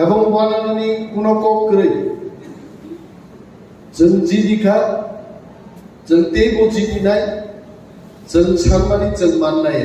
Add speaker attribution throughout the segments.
Speaker 1: এবং বানানি কোনো কক্রে जों जिदिखा जों तेबो जिदिनाय जों सानमानि जों माननाय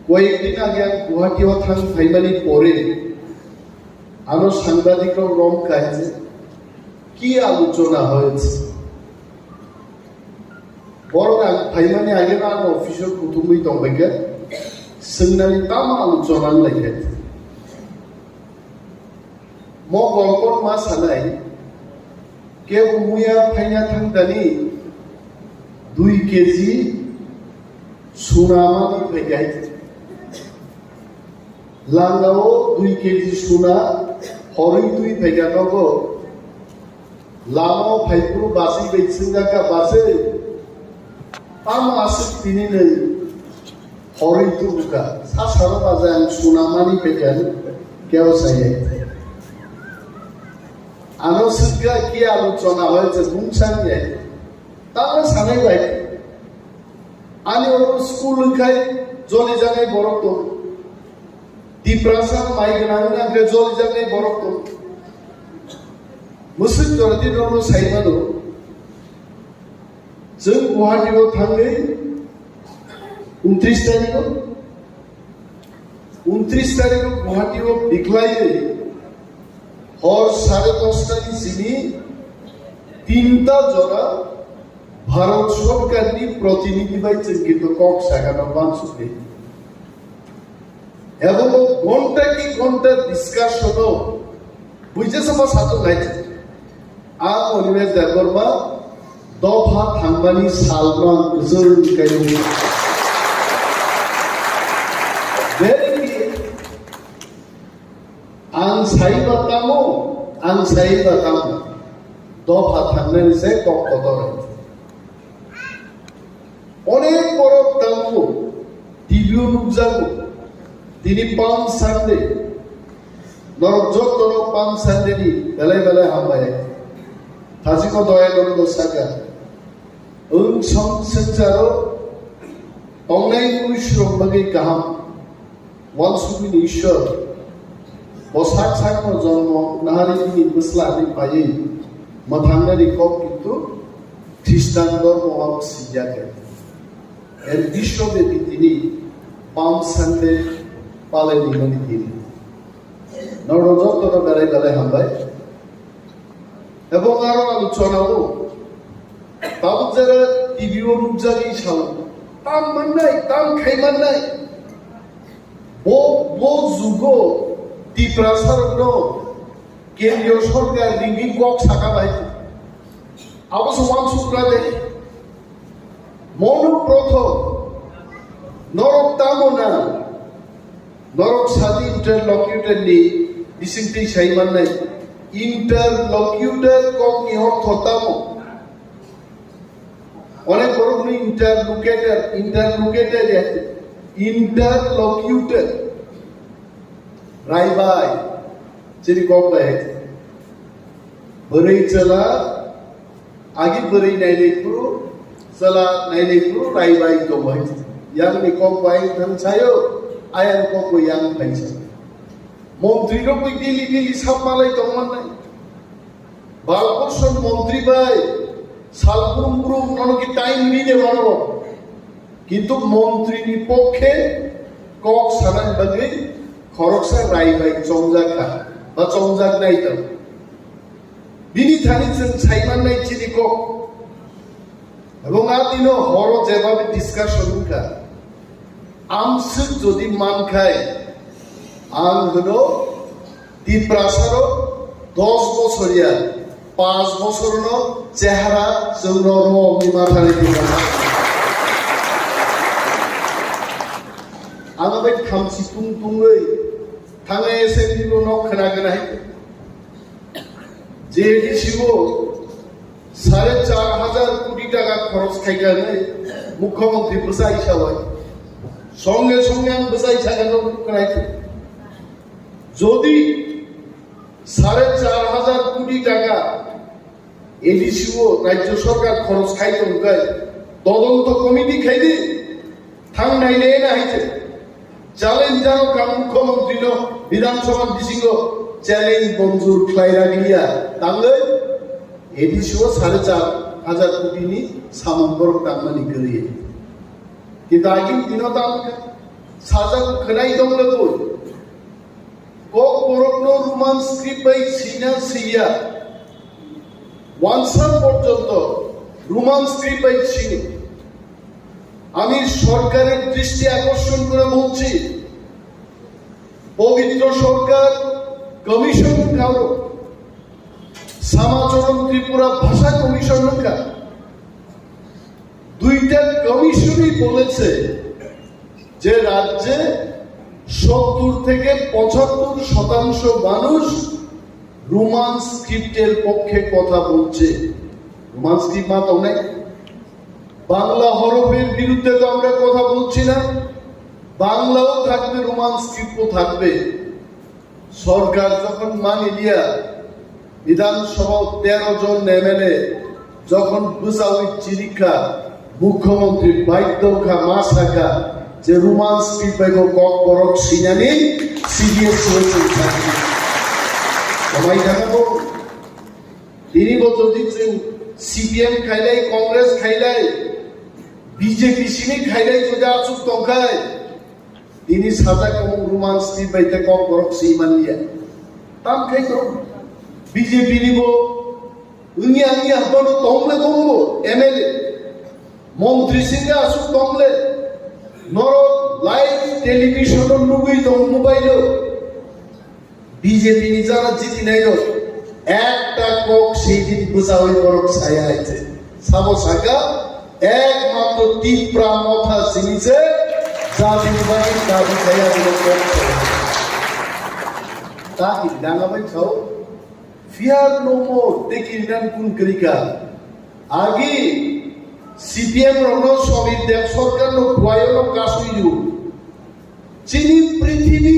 Speaker 1: কয়েকদিন আগে আমি গুয়াহাটিও থাইমানি পরে আরো সাংবাদিক রং খাইছে কি আলোচনা হয়েছে বড় ফাইমানি আগে না অফিসের কুটুম্বই দंबायगा सोंनानै मा आलोचना लायखाय म गल्पन मा सानाय के मुया फाइना थांदानि 2 केजि सुनामानि फैगाय लांगाव 2 केजि सुना हरै दुई फैगा नगो लामाव फाइपुरु बासि बैसिंगाका बासै पाम आसि तिनिनै हरै दुगा सा सारा बाजाय सुनामानि फैगाय केव सायै আলোচনা কি আলোচনা হয়েছে বুঝছানিয়ে তাহলে সানাই ভাই আমি ওর স্কুল খাই জলে জানাই বড় তো ডিপ্রেশন মাইগ্রেন কে জলে জানাই বড় তো মুসলিম জরদি রনো সাইমানো जों गुवाहाटीआव थाङै 29 तारिखआव गुवाहाटीआव बिख्लायै और 10:30 जिनी 3টা জোড়া ভারত সরকারের প্রতিনিধি বাইছেন কিন্তু কক শাখানো বানসুকে এবং ঘন্টা কি ঘন্টা ডিসকাশন বুঝেছে মা সাথে লাইছে আ অনিমেষ দেববর্মা দফা থাংবানি সালমান জরুর কাইনি आं साइबातामो दफा थांनानै से कक्कदर अनेक बड़ दामो टिभिओ नुजागो दिनै पाम सानडे नरक जतन पाम सानडेनि बेलाय बेलाय हामबाय थाजिको दयानन्द सागा ओं संसारो अंनाय कुइश्रम बागै गाहाम वालसुबिनि ईश्वर बसाक साकनो जन्म नाहारिनि बोस्लानि पायै मथांनारि कब किन्तु ख्रिस्टान धर्मआव सिजाखै एর বিশ্বব্যাপী তিনি পাম সানডে পালন করে তিনি নরজতন বেলায় বেলায় হামবাই এবং আরো আলোচনাও তাও যারা টিভিও নুজাগি সাল তাম মাননাই তাম খাইমাননাই বো যুগো ডিপ্রেশন কেন্দ্রীয় সরকার রিঙ্গি কক শাখা ভাই অবশ্য ওয়ানসুপ্রাদে মনোপ্রথম নরক তামনা নরক সাদি ইন্টারলকিউটার নি বিসিংটি সাইমান নাই ইন্টারলকিউটার কক নি অর্থ তাম অনেক বড় গুলো ইন্টারলকিউটার रायबाय जेरै गबाय बोरै चला आगि बोरै नायनायखौ चला नायनायखौ रायबाय दबाय यां नि गबाय थांसायो आयान गबो यां फाइसा मन्त्रि रबो दिल्ली साबमालाय दंमोन नाय बालबर्षन मन्त्रि बाय सालब्रुम ननकी टाइम निदे बारो किन्तु मन्त्रिनि पक्षे কক सानान बागै खरकसा रायबाय चंजाखा बा चंजाक नायदों बिनि थानिजों साइमाननाय चिनिखौ এবং আদিনো হর যেভাবে ডিসকাশন কা আমসুক যদি মান খায় আং হলো ডিপ্রাসার 10 বছরিয়া 5 বছর ন চেহারা জৌর মিমাথারে দিবা आंबाय खामसि तुंगै थांनाय एसेम्बलिखौ न खोनागोनाय जेडिसिओ 4,500 কোটি টাকা খরচ খাইগাनै মুখ্যমন্ত্রী বসাই সাবাই সঙ্গে সঙ্গে আং বসাই সাগানো করাইছে যদি 4,500 কোটি টাকা এডিসিও রাজ্য সরকার খরচ খাইতো গায় তদন্ত কমিটি খাইদি থাং নাইলে না হইছে চ্যালেঞ্জ জানো কা মুখ্যমন্ত্রী বিভিন্ন বিধানসভা বিসিঙ্গ চ্যালেঞ্জ মঞ্জুর খাইরাগিয়া তাঙ্গে এডিশো 4,500 কোটি নি সামন্তর তাঙ্গানি গরিয়ে কিন্তু আগিন দিন তাঙ্গে সাজা খনাই দংলে কই কক বরকনো রোমান স্ক্রিপ্ট বাই সিনা সিয়া ওয়ানসার পর্যন্ত রোমান স্ক্রিপ্ট বাই সিনা আমি সরকারের দৃষ্টি আকর্ষণ করে বলছি পবিত্র সরকার কমিশন কারো সমাচরণ ত্রিপুরা ভাষা কমিশন দুইটা কমিশনই বলেছে যে রাজ্যে 70 থেকে 75% মানুষ রোমান স্ক্রিপ্টের পক্ষে কথা বলছে রোমান স্ক্রিপ্ট মাত অনেক বাংলা হরফের বিরুদ্ধে তো আমরা কথা বলছি না বাংলাও থাকবে রোমান স্ক্রিপ্টও থাকবে সরকার যখন মানে দিয়া বিধানসভা 13 জন এমএলএ যখন বুঝাউই চিরিকা মুখ্যমন্ত্রী বাইদ্যখা মাস রাখা যে রোমান স্ক্রিপ্ট বাইগো কক বরক সিনানি সিরিয়াস হয়েছে সবাই জানাবো তিনি বছর দিচ্ছেন সিপিএম খাইলাই কংগ্রেস খাইলাই বিজেপি সিনি খাইলাই যদি আসুক তখায় তিনি সাজা কম রোমান স্ক্রিপ্ট বাইতে কক বরক সিমান নিয়ে তাম খাই তো বিজেপি নিব উনি আমি আপনার তমলে কমবো এমএলএ মন্ত্রী সিংহে আসুক তমলে নর লাইভ টেলিভিশনের লুগুই তো মোবাইল বিজেপি যারা জিতি নাই একটা কক সেই দিন বুঝাওই বরক ছায়া আছে সাবো সাকা একমাত্র তীব্রা মথা সিনিছে জাতির বাড়ি দাবি ছায়া দিল তা কি ডাঙাবাই ছাও ফিয়ার নো মোর টেকিং ডান কুন করিকা আগে সিপিএম রণ সবির দেব সরকার নো গুয়ায়নো কাশুইজু চিনি পৃথিবী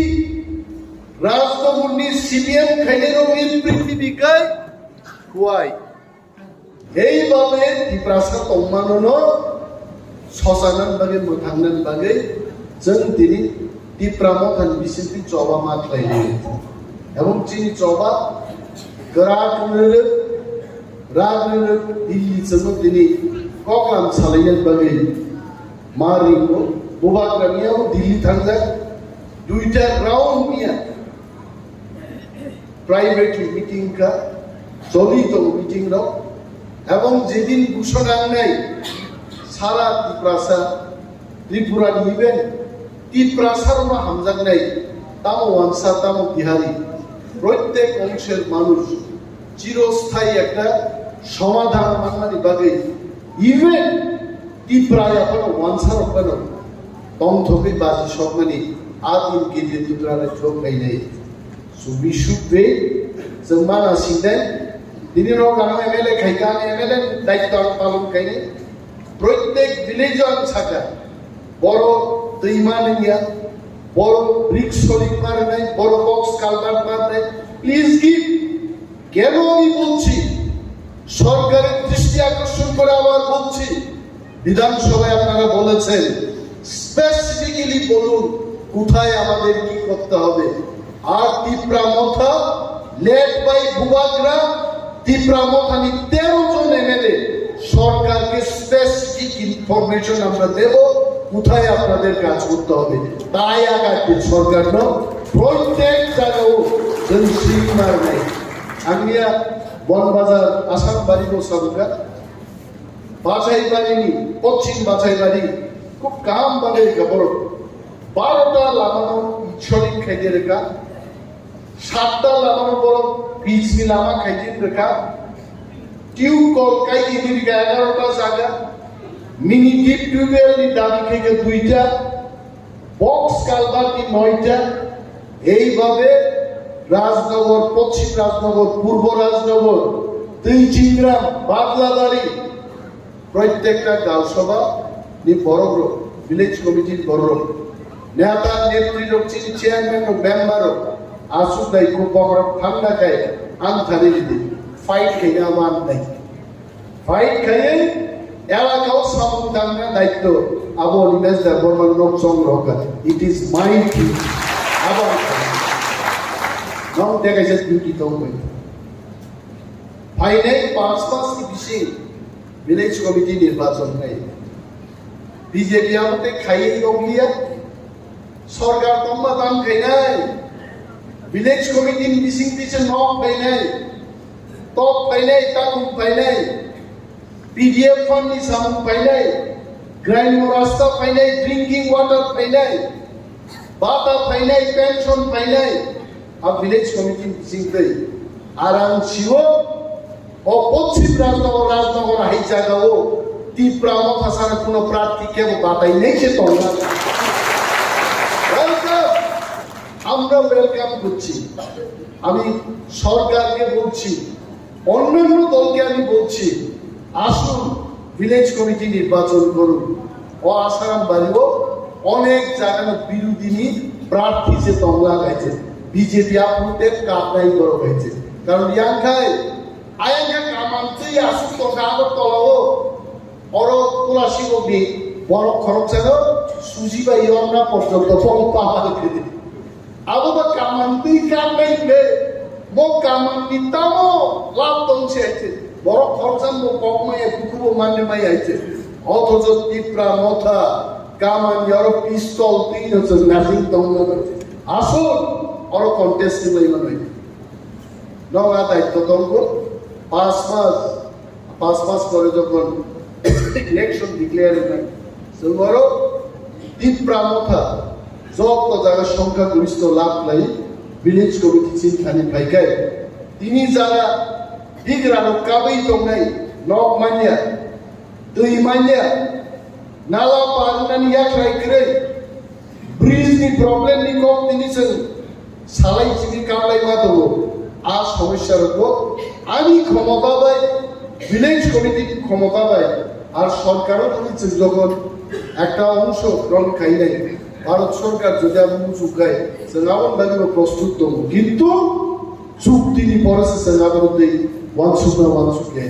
Speaker 1: রাজনগরনি সিপিএম খাইলে রঙের পৃথিবীকায় গুয়াই এইভাবে ত্রিপ্রাসা তম্মানন শ্মশানান বাগে মোথাंनान बागै जों दिनै ত্রিপ্রামথান বিসিপি চবা মাতলাইনি এবং চিনি চবা রাগनो दिल्ली जों दिनै ककलाम सालायनान बागै मारिखौ बुबाग्रानियाव दिल्ली थांजा दुइटा राउन्ड मिया प्राइवेट मीटिंग का चलित मीटिंग राव এবং যেদিন ঘোষণা নাই সারা ত্রিপুরা নিবেন ত্রিপুরাসার হামজাক নাই তাও ওয়ানসা তাও বিহারি প্রত্যেক অংশের মানুষ চিরস্থায়ী একটা সমাধান মানমানি বাগে ইভেন ত্রিপুরায় এখন ওয়ানসার ওপেন তং থকে বাজি সম্মানি আদিম গিয়ে ত্রিপুরারে ঠোক নাই সুবিশুবে জমানা সিংদে দিনে রক আনো এমএলএ খাইকান এমএলএ দায়িত্ব পালন কাইনে প্রত্যেক ভিলেজন ছাকা বড় দৈমান নিয়া বড় ব্রিক্স সলিড মারে নাই বড় বক্স কালভার্ট মারে নাই প্লিজ গিভ কেন আমি বলছি সরকারের দৃষ্টি আকর্ষণ করে আবার বলছি বিধানসভায় আপনারা বলেছেন স্পেসিফিক্যালি বলুন কোথায় আমাদের কি করতে হবে আর ত্রিপ্রামথা লেড বাই বুবাগ্রা ত্রিপ্রামথানি 13 জন এমএলএ সরকারকে স্পেসিফিক ইনফরমেশন আমরা দেব কোথায় আপনাদের কাজ করতে হবে তাই আগাতে সরকার ন প্রত্যেক জায়গাও জনসীমার নাই আমিয়া বনবাজার আসাম বাড়ি বসাবুকা বাছাই বাড়িনি পশ্চিম বাছাই বাড়ি খুব কাম বাড়ির খবর 12টা লাগানো ইচ্ছরিক খাইতে রেখা 7টা লাগানো বড় পিসি লামা খাইতে রেখা টিউব কল কাইতে দিকে 11টা জায়গা মিনি ডিপ টিউবওয়েল নি দাবি খাইতে 2টা বক্স কালভার্ট 9টা এইভাবে রাজনগর পশ্চিম রাজনগর পূর্ব রাজনগর তিনচিংগ্রাম বাদলাবাড়ি প্রত্যেকটা গাঁওসভা নি বড় ভিলেজ কমিটির বড় নেতা নেত্রী রক্ষিত চেয়ারম্যান ও মেম্বার আসুক নাই খুব বড় ঠান্ডা খায় আনথারে দিদি ফাইট খেয়ে আমার নাই ফাইট খাইয়ে এলাকাও সামুদাঙ্গা দায়িত্ব আবু নিমেশ দেব বর্মন লোক সংগ্রহ করে ইট ইজ মাই আবার nong degaise duty tongoi final 5 মাস কি বিশে ভিলেজ কমিটি নির্বাচন নাই বিজেপি আমতে খাইয়ে গলিয়া সরকার তম্মা দাম খাইনাই ভিলেজ কমিটি বিশিং পিছে নক খাইনাই টপ খাইনাই তাকুম খাইনাই পিডিএফ ফান্ড नि सामु खाइनाय ग्राइम रास्ता खाइनाय ड्रिंकिंग वाटर खाइनाय बाता खाइनाय पेंशन खाइनाय आ ভিলেজ কমিটি বিশিং दै आराम सिओ ও পশ্চিম রাজনগর হাই জায়গাও তীব্রা মথাসার কোনো প্রার্থীকে বাতাই নেই সে তোমরা আমরা ওয়েলকাম করছি আমি সরকারকে বলছি অন্যান্য দলকে আমি বলছি আসুন ভিলেজ কমিটি নির্বাচন করুন ও আসারাম বাড়িও অনেক জায়গায় বিরোধী প্রার্থী সে তোমরা গাইছে বিজেপি আপনাদের কাপড়াই করা হয়েছে কারণ ইয়াংখাই আয়াঙ্গা কামান্তি আসু তো গাগর তলাও অর তুলাসী গবি বড় খরচ জানো সুজি বা ইয়না পর্যন্ত পম্পা আমাকে দিই আববা কামান্তি কামাইলে মো কামান্তি তামো লাভ তংছে আছে বড় খরচান মো ককমায় কুকুবো মানে মাই আইছে অথচ তীব্রা মথা কামান ইয়র পিস্তল 3000 নাজিং তংনা করছে আসুন অর কন্টেস্ট লইবা নই নওয়া দায়িত্ব তংগো 5 মাস পরে যখন ইলেকশন ডিক্লেয়ার হয় সেবারও তীব্রা মথা যত জায়গা সংখ্যাগরিষ্ঠ লাভ লাই ভিলেজ কমিটি চিনখানি ভাইকায় তিনি যারা দিগরানো কাবাই দংনাই নক মানিয়া দুই মানিয়া নালা পারনানি ইয়াখাই করে ব্রিজ নি প্রবলেম নি কম তিনি সালাই চিনি কামলাই মা দেবো আর সমস্যার উপর আমি ক্ষমতা পাই ভিলেজ কমিটি ক্ষমতা পাই আর সরকারও বলেছে যখন একটা অংশ গ্রহণ খাই নাই ভারত সরকার যদি আমি চুকায় সেনাবন দাঁড়িয়ে প্রস্তুত দেবো কিন্তু চুক্তি পরে সেনাবন ওয়ান সুপার ওয়ান চুকিয়ে